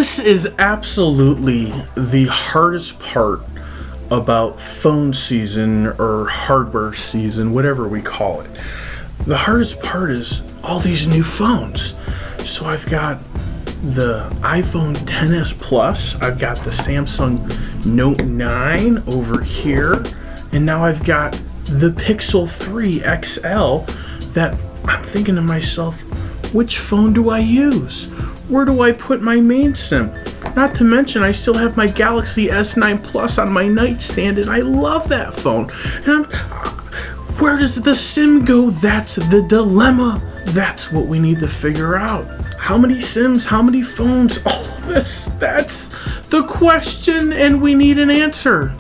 This is absolutely the hardest part about phone season or hardware season, whatever we call it. The hardest part is all these new phones. So I've got the iPhone XS Plus, I've got the Samsung Note 9 over here, and now I've got the Pixel 3 XL that I'm thinking to myself, which phone do I use? Where do I put my main SIM? Not to mention, I still have my Galaxy S9 Plus on my nightstand, and I love that phone. And where does the SIM go? That's the dilemma. That's what we need to figure out. How many SIMs? How many phones? All this. That's the question, and we need an answer.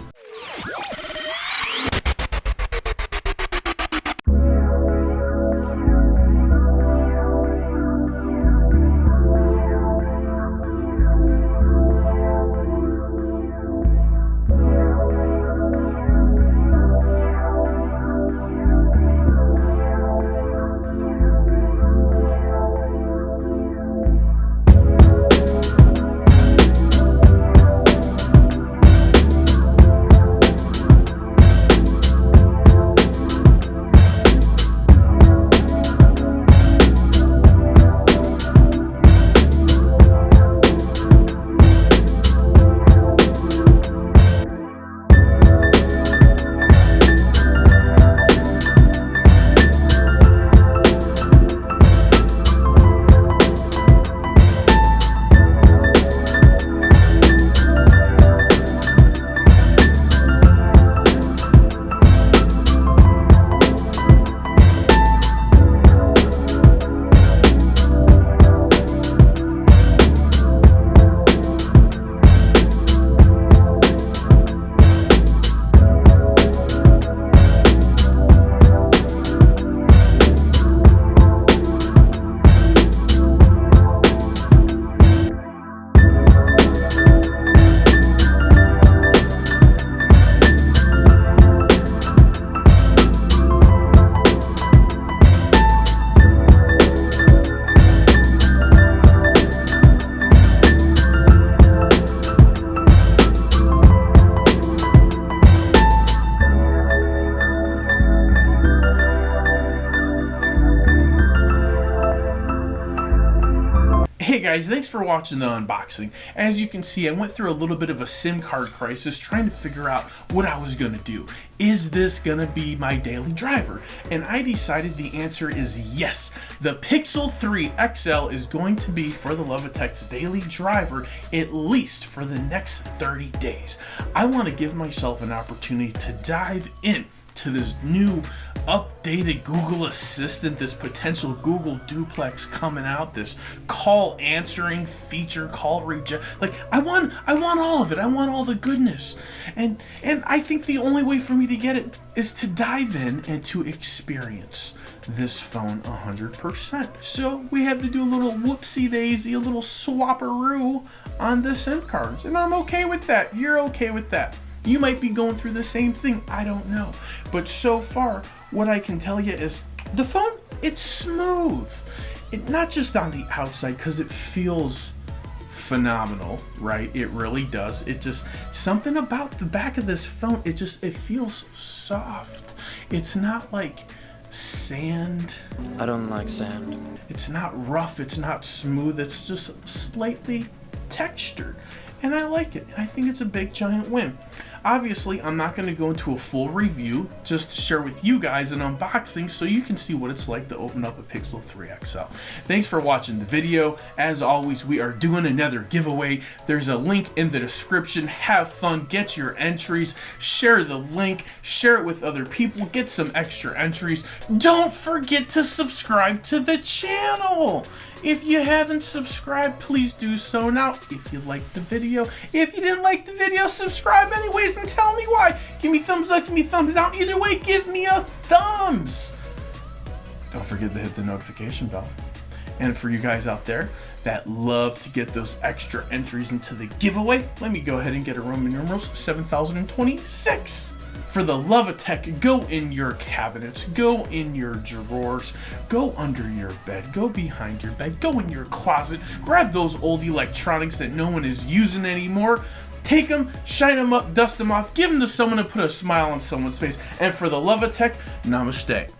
Hey guys, thanks for watching the unboxing. As you can see, I went through a little bit of a SIM card crisis trying to figure out what I was going to do. Is this going to be my daily driver? And I decided the answer is yes. The Pixel 3 XL is going to be, for the love of tech's daily driver, at least for the next 30 days. I want to give myself an opportunity to dive in to this new updated Google Assistant, this potential Google Duplex coming out, this call answering feature, call reject. Like I want all of it. I want all the goodness. And I think the only way for me to get it is to dive in and to experience this phone 100%. So we have to do a little whoopsie daisy, a little swapperoo on the SIM cards. And I'm okay with that. You're okay with that. You might be going through the same thing, I don't know. But so far, what I can tell you is the phone, it's smooth. Not just on the outside, because it feels phenomenal, right? It really does. It just, something about the back of this phone, it feels soft. It's not like sand. I don't like sand. It's not rough, it's not smooth, it's just slightly textured. And I like it, and I think it's a big giant win. Obviously, I'm not going to go into a full review, just to share with you guys an unboxing so you can see what it's like to open up a Pixel 3 XL. Thanks for watching the video. As always, we are doing another giveaway. There's a link in the description. Have fun, get your entries, share the link, share it with other people, get some extra entries. Don't forget to subscribe to the channel. If you haven't subscribed, please do so now. If you liked the video, if you didn't like the video, subscribe anyways and tell me why. Give me thumbs up, give me thumbs down. Either way, give me a thumbs. Don't forget to hit the notification bell. And for you guys out there that love to get those extra entries into the giveaway, let me go ahead and get a Roman numerals 7026. For the love of tech, go in your cabinets, go in your drawers, go under your bed, go behind your bed, go in your closet, grab those old electronics that no one is using anymore. Take them, shine them up, dust them off, give them to someone to put a smile on someone's face. And for the love of tech, namaste.